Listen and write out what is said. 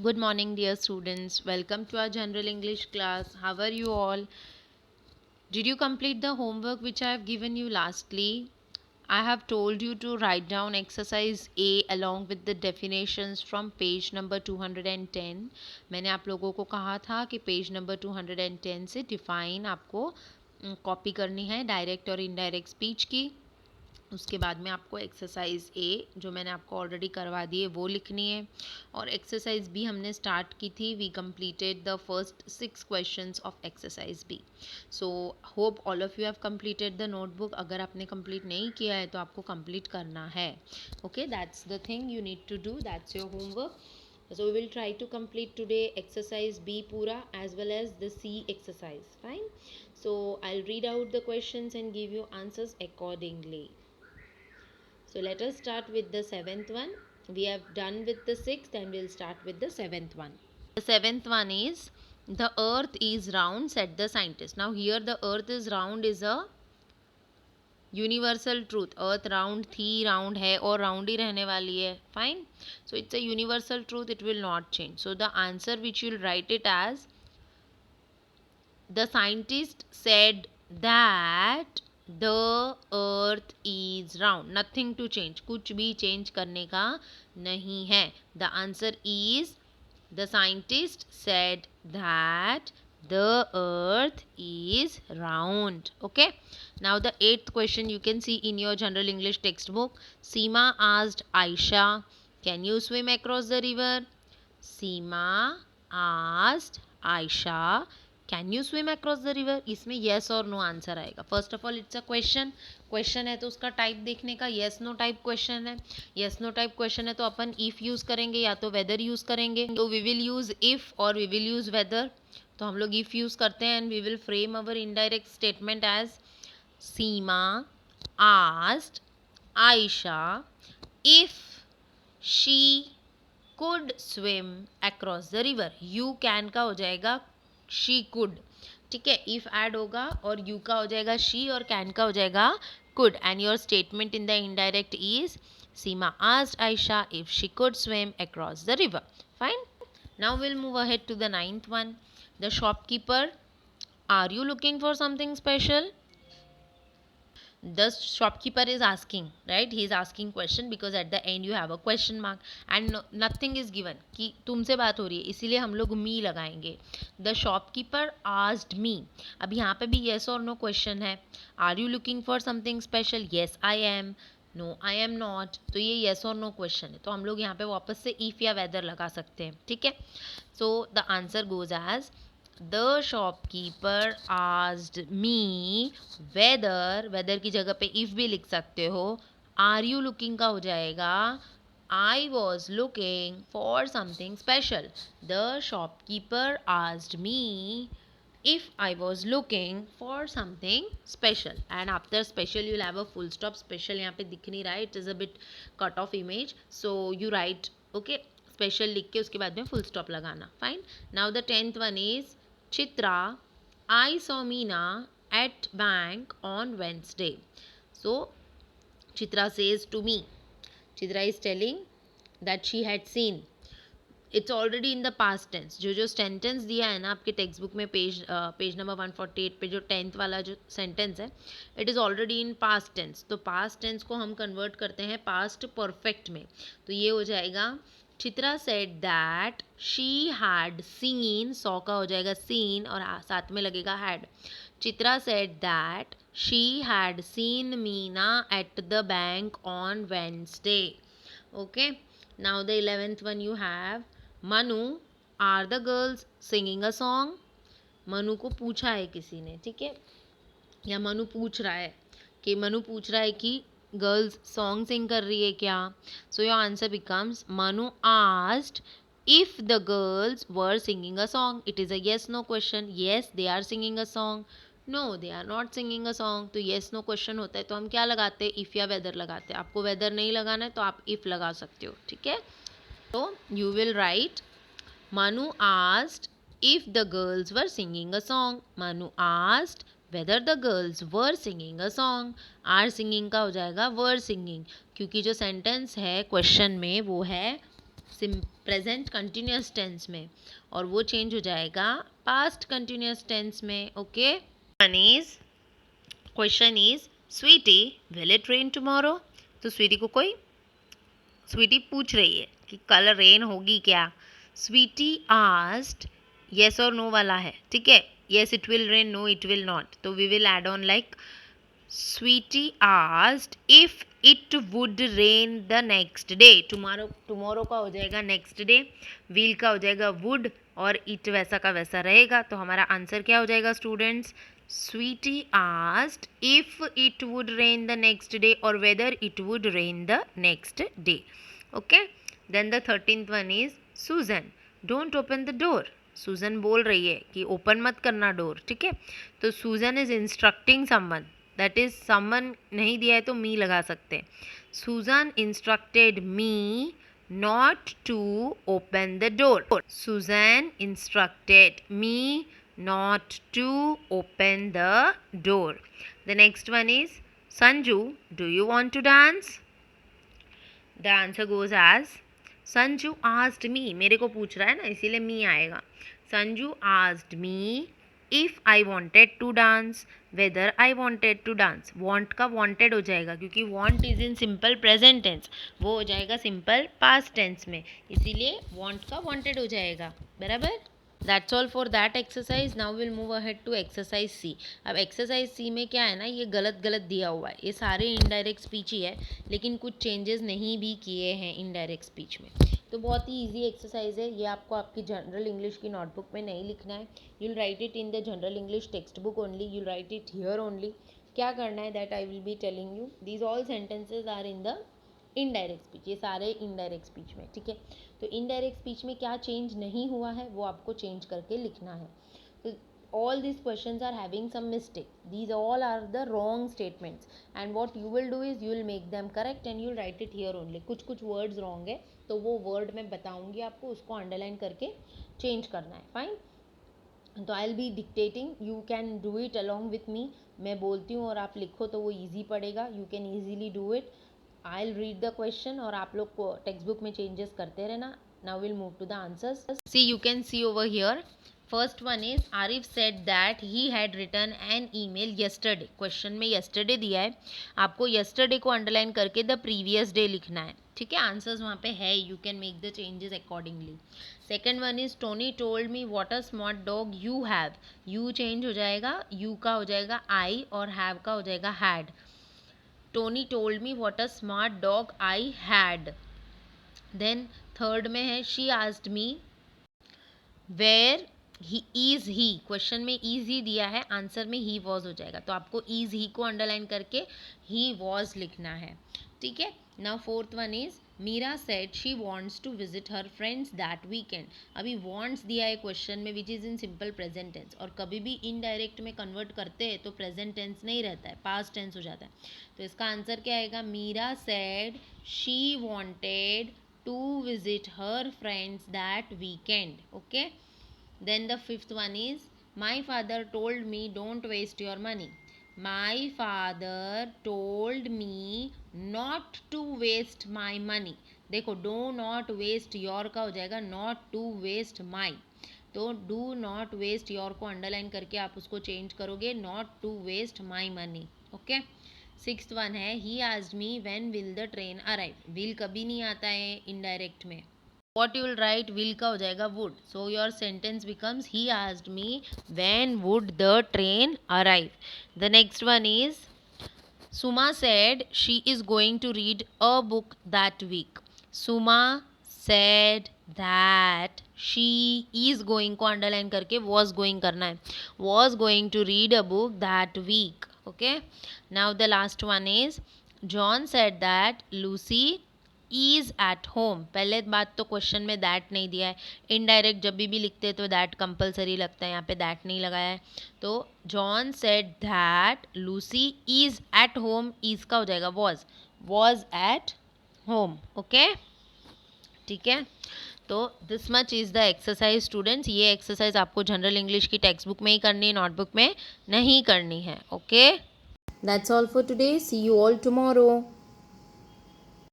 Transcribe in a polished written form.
Good morning, dear students. Welcome to our general English class. How are you all? Did you complete the homework which I have given you lastly? I have told you to write down exercise A along with the definitions from page number 210. मैंने आप लोगों को कहा था कि page number 210 से define आपको copy करनी है डायरेक्ट और इनडायरेक्ट स्पीच की। उसके बाद में आपको एक्सरसाइज ए जो मैंने आपको ऑलरेडी करवा दी है वो लिखनी है, और एक्सरसाइज बी हमने स्टार्ट की थी. We completed the first 6 questions of exercise B. So hope all of you have completed the notebook. अगर आपने कंप्लीट नहीं किया है तो आपको कंप्लीट करना है. Okay, that's the thing you need to do, that's your homework. So we will try to complete today exercise B pura as well as the C exercise. Fine. So I'll read out the questions and give you answers accordingly. So let us start with the seventh one. We have done with the sixth and we'll start with the seventh one. The seventh one is the earth is round, said the scientist. Now here the earth is round is a universal truth. Earth round थी, round है और round ही रहने वाली है. Fine. So it's a universal truth, it will not change. So the answer which you'll write it as, the scientist said that the earth is round. Nothing to change. कुछ भी change करने का नहीं है. The answer is, the scientist said that the earth is round. Okay. Now the 8th question you can see in your general English textbook. Seema asked Aisha, can you swim across the river? Seema asked Aisha, can you swim across the river. इसमें yes और no answer आएगा. First of all it's a question है तो उसका type देखने का yes no type question है. Yes no type question है तो अपन इफ यूज करेंगे या तो वेदर यूज करेंगे. तो we will use if or we will use whether. तो हम लोग इफ यूज करते हैं and we will frame our indirect statement as Seema asked Ayesha if she could swim across the river. You can का हो जाएगा शी कुड. ठीक है, इफ ऐड होगा और यू का हो जाएगा शी और कैन का हो जाएगा could. And your statement in the indirect is Seema asked Ayesha if she could swim across the river. Fine. Now will move ahead to the 9th one. The shopkeeper, are you looking for something special? The shopkeeper is asking, right? He is asking question because at the end you have a question mark and nothing is given कि तुमसे बात हो रही है, इसीलिए हम लोग मी लगाएंगे. The shopkeeper asked me. अब यहाँ पे भी yes और no question है. Are you looking for something special? Yes I am. No I am not. तो ये yes और no question है, तो हम लोग यहाँ पे वापस से if या weather लगा सकते हैं. ठीक है. So the answer goes as, the shopkeeper asked me whether की जगह पे if भी लिख सकते हो. Are you looking का हो जाएगा I was looking for something special. The shopkeeper asked me if I was looking for something special. And after special you'll have a full stop. Special यहाँ पे दिख नहीं रहा है, it is a bit cut off image, so you write okay special लिख के उसके बाद में full stop लगाना. Fine. Now the 10th one is Chitra, I saw Meena at bank on Wednesday. So Chitra says to me, Chitra is telling that she had seen. It's already in the past tense. जो sentence दिया है ना आपके text book में page number 148 पे जो 10th वाला जो सेंटेंस है, it is already in past tense. तो पास्ट टेंस को हम कन्वर्ट करते हैं पास्ट परफेक्ट में. तो ये हो जाएगा Chitra said that she had seen. Saw का हो जाएगा सीन और साथ में लगेगा had. Chitra said that she had seen Meena at the bank on Wednesday. Okay. Now the 11th one you have Manu, are the girls singing a song. Manu को पूछा है किसी ने, ठीक है, या मनु पूछ रहा है कि गर्ल्स सॉन्ग सिंग कर रही है क्या. So your answer becomes Manu asked if the girls were singing a song. It is a yes no question. Yes they are singing a song. No they are not singing a song. तो yes no question होता है तो हम क्या लगाते हैं, if या weather लगाते हैं. आपको वेदर नहीं लगाना है तो आप इफ़ लगा सकते हो. ठीक है. So you will write Manu asked if the girls were singing a song. Manu asked whether the girls were singing a song. Are singing का हो जाएगा were singing, क्योंकि जो सेंटेंस है क्वेश्चन में वो है प्रेजेंट कंटिन्यूस टेंस में, और वो चेंज हो जाएगा पास्ट कंटिन्यूस टेंस में. Okay. Question is Sweety will it rain tomorrow. तो स्वीटी पूछ रही है कि कल रेन होगी क्या. स्वीटी आस्क्ड, येस और नो वाला है, ठीक है. Yes it will rain, no it will not. तो we will add on like Sweety asked if it would rain the next day. Tomorrow का हो जाएगा नेक्स्ट डे, विल का हो जाएगा वुड, और इट वैसा का वैसा रहेगा. तो हमारा आंसर क्या हो जाएगा students. Sweety asked if it would rain the next day और whether it would rain the next day. Okay. Then the 13th one is Susan don't open the door. Susan बोल रही है कि ओपन मत करना डोर, ठीक है. तो Susan is instructing someone, that is someone नहीं दिया है तो मी लगा सकते हैं. Susan instructed me not to open the door. Susan instructed me not to open the door. The next one is Sanju, do you want to dance? The answer goes as Sanju asked me. मेरे को पूछ रहा है ना, इसीलिए me आएगा. Sanju asked me if I wanted to dance, whether I wanted to dance. want का wanted हो जाएगा क्योंकि want is in simple present tense, वो हो जाएगा simple past tense में, इसीलिए want का wanted हो जाएगा. बराबर. That's all for that exercise. Now we'll move ahead to exercise C. अब exercise C में क्या है ना, ये गलत गलत दिया हुआ है. ये सारे indirect speech ही है, लेकिन कुछ changes नहीं भी किए हैं indirect speech में. तो बहुत ही easy exercise है. ये आपको आपकी general English की notebook में नहीं लिखना है. You'll write it in the general English textbook only. You'll write it here only. क्या करना है that I will be telling you. These all sentences are in the indirect speech. ये सारे इनडायरेक्ट स्पीच में, ठीक है. तो इनडायरेक्ट स्पीच में क्या चेंज नहीं हुआ है वो आपको चेंज करके लिखना है. तो all these questions are having some mistake. These all are the wrong statements, and what you will do is you will make them correct and you will write it here only. कुछ words wrong है तो वो word मैं बताऊंगी आपको, उसको underline करके change करना है. फाइन. तो I will be dictating, you can do it along with me. मैं बोलती हूँ और आप लिखो तो वो ईजी पड़ेगा. You can easily do it. I'll read the question और आप लोग को टेक्स्ट बुक में चेंजेस करते रहना. Now we'll move to the answers. See, you can see over here. First one is Arif said that he had written an email yesterday. Question में yesterday दिया है, आपको yesterday को underline करके the previous day लिखना है, ठीक है. आंसर्स वहाँ पे है, you can make the changes accordingly. Second one is Tony told me what a smart dog you have. You change हो जाएगा, you का हो जाएगा I और have का हो जाएगा had. Tony told me what a smart dog I had. Then third में है she asked me where he is he. Question में is he दिया है, आंसर में he was हो जाएगा. तो आपको is he को अंडरलाइन करके he was लिखना है, ठीक है. Now fourth one is Meera said she wants to visit her friends that weekend. अभी wants दिया है क्वेश्चन में which is in simple present tense, और कभी भी indirect में convert करते हैं तो present tense नहीं रहता है, past tense हो जाता है. तो इसका आंसर क्या आएगा. Meera said she wanted to visit her friends that weekend. Okay. Then the fifth one is my father told me don't waste your money. My father told me not to waste my money. देखो do not waste your का हो जाएगा not to waste my. तो do not waste your को underline करके आप उसको change करोगे not to waste my money. Okay. Sixth one है he asked me when will the train arrive. will कभी नहीं आता है इनडायरेक्ट में. what you will write will का हो जाएगा would. so your sentence becomes he asked me when would the train arrive. The next one is Suma said she is going to read a book that week. Suma said that she is going को underline करके was going करना है. was going to read a book that week. Okay. Now the last one is John said that Lucy is at home. पहले बात तो question में that नहीं दिया है. इनडायरेक्ट जब भी लिखते तो दैट कंपलसरी लगता है, यहाँ पे दैट नहीं लगाया है. तो John said that Lucy is at home. Is का हो जाएगा वॉज एट होम. ओके, ठीक है. तो this much is the exercise students. ये एक्सरसाइज आपको जनरल इंग्लिश की टेक्स्ट बुक में ही करनी है, नोटबुक में नहीं करनी है. Okay, that's all for today. See you all tomorrow.